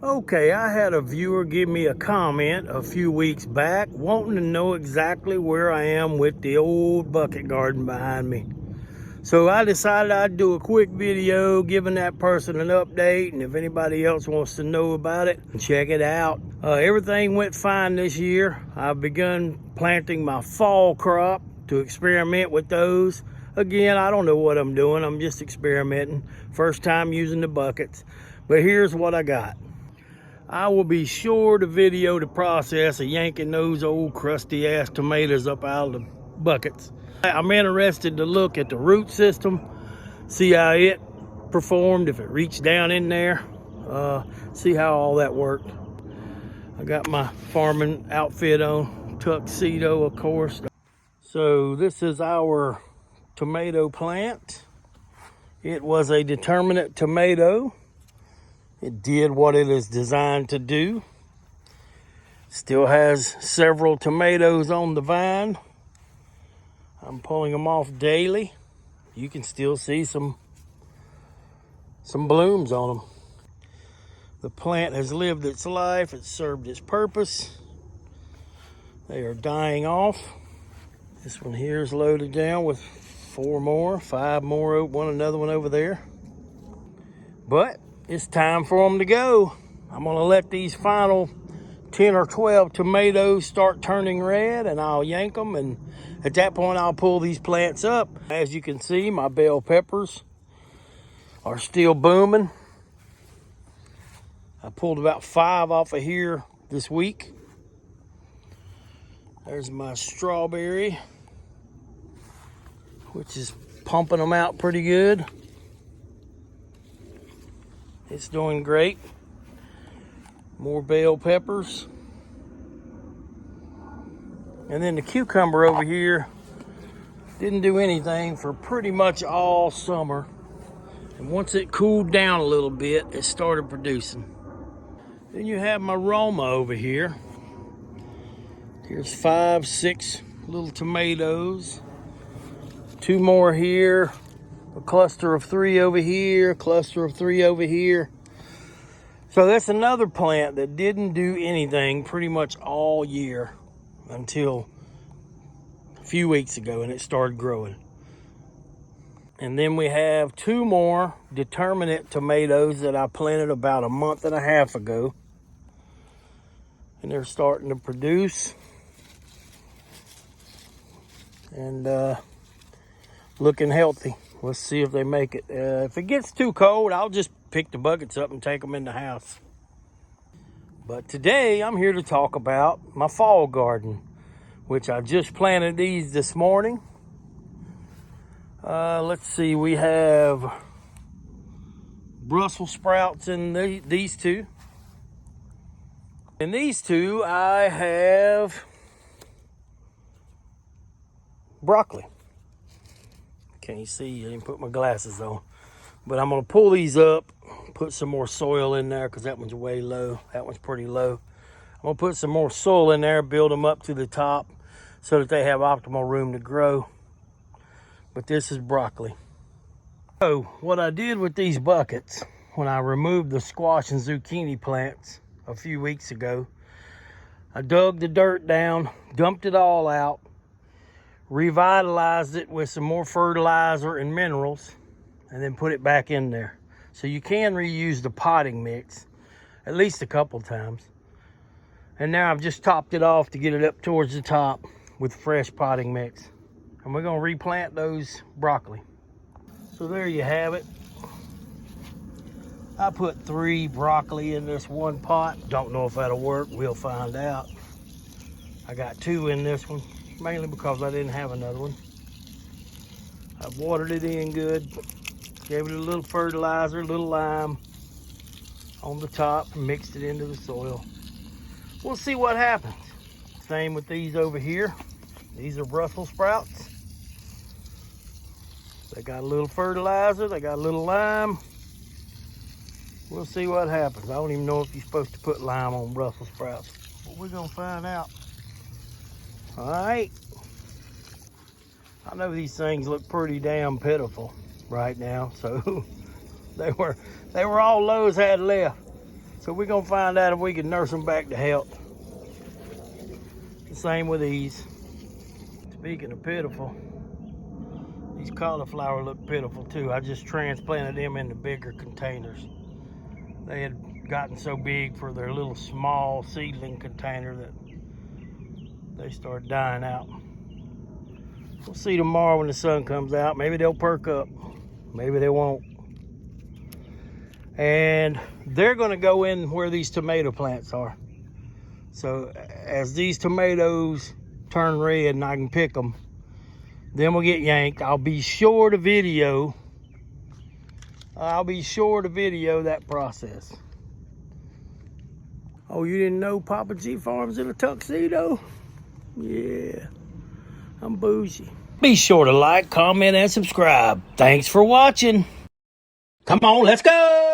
Okay, I had a viewer give me a comment a few weeks back wanting to know exactly where I am with the old bucket garden behind me. So I decided I'd do a quick video giving that person an update, and if anybody else wants to know about it, check it out. Everything went fine this year. I've begun planting my fall crop to experiment with those. Again, I don't know what I'm doing. I'm just experimenting. First time using the buckets. But here's what I got. I will be sure to video the process of yanking those old crusty ass tomatoes up out of the buckets. I'm interested to look at the root system, see how it performed, if it reached down in there, see how all that worked. I got my farming outfit on, tuxedo of course. So this is our tomato plant. It was a determinate tomato. It did what it is designed to do. Still has several tomatoes on the vine. I'm pulling them off daily. You can still see some blooms on them. The plant has lived its life. It's served its purpose. They are dying off. This one here is loaded down with 4 more, 5 more, another one over there. But it's time for them to go. I'm gonna let these final 10 or 12 tomatoes start turning red, and I'll yank them, and at that point I'll pull these plants up. As you can see, my bell peppers are still booming. I pulled about 5 off of here this week. There's my strawberry, which is pumping them out pretty good. It's doing great. More bell peppers. And then the cucumber over here didn't do anything for pretty much all summer. And once it cooled down a little bit, it started producing. Then you have my Roma over here. Here's 5, 6 little tomatoes. 2 more here. A cluster of 3 over here, a cluster of 3 over here. So that's another plant that didn't do anything pretty much all year until a few weeks ago, and it started growing. And then we have 2 more determinate tomatoes that I planted about a month and a half ago. And they're starting to produce. And looking healthy. Let's see if they make it. If it gets too cold, I'll just pick the buckets up and take them in the house. But today, I'm here to talk about my fall garden, which I just planted these this morning. Let's see, we have Brussels sprouts in these 2. In these 2, I have broccoli. Can't you see? I didn't put my glasses on. But I'm going to pull these up, put some more soil in there because that one's way low. That one's pretty low. I'm going to put some more soil in there, build them up to the top so that they have optimal room to grow. But this is broccoli. So what I did with these buckets when I removed the squash and zucchini plants a few weeks ago, I dug the dirt down, dumped it all out, revitalized it with some more fertilizer and minerals, and then put it back in there. So you can reuse the potting mix at least a couple times. And now I've just topped it off to get it up towards the top with fresh potting mix. And we're gonna replant those broccoli. So there you have it. I put 3 broccoli in this one pot. Don't know if that'll work, we'll find out. I got 2 in this one, mainly because I didn't have another one. I've watered it in good, gave it a little fertilizer, a little lime on the top, and mixed it into the soil. We'll see what happens. Same with these over here. These are Brussels sprouts. They got a little fertilizer, they got a little lime. We'll see what happens. I don't even know if you're supposed to put lime on Brussels sprouts, but we're gonna find out. All right. I know these things look pretty damn pitiful right now, so they were all Lowe's had left. So we're gonna find out if we can nurse them back to health. The same with these. Speaking of pitiful, these cauliflower look pitiful too. I just transplanted them into bigger containers. They had gotten so big for their little small seedling container that they start dying out. We'll see tomorrow when the sun comes out. Maybe they'll perk up. Maybe they won't. And they're gonna go in where these tomato plants are. So as these tomatoes turn red and I can pick them, then we'll get yanked. I'll be sure to video that process. Oh, you didn't know Papa G Farms in a tuxedo? Yeah, I'm bougie. Be sure to like, comment, and subscribe. Thanks for watching. Come on, let's go.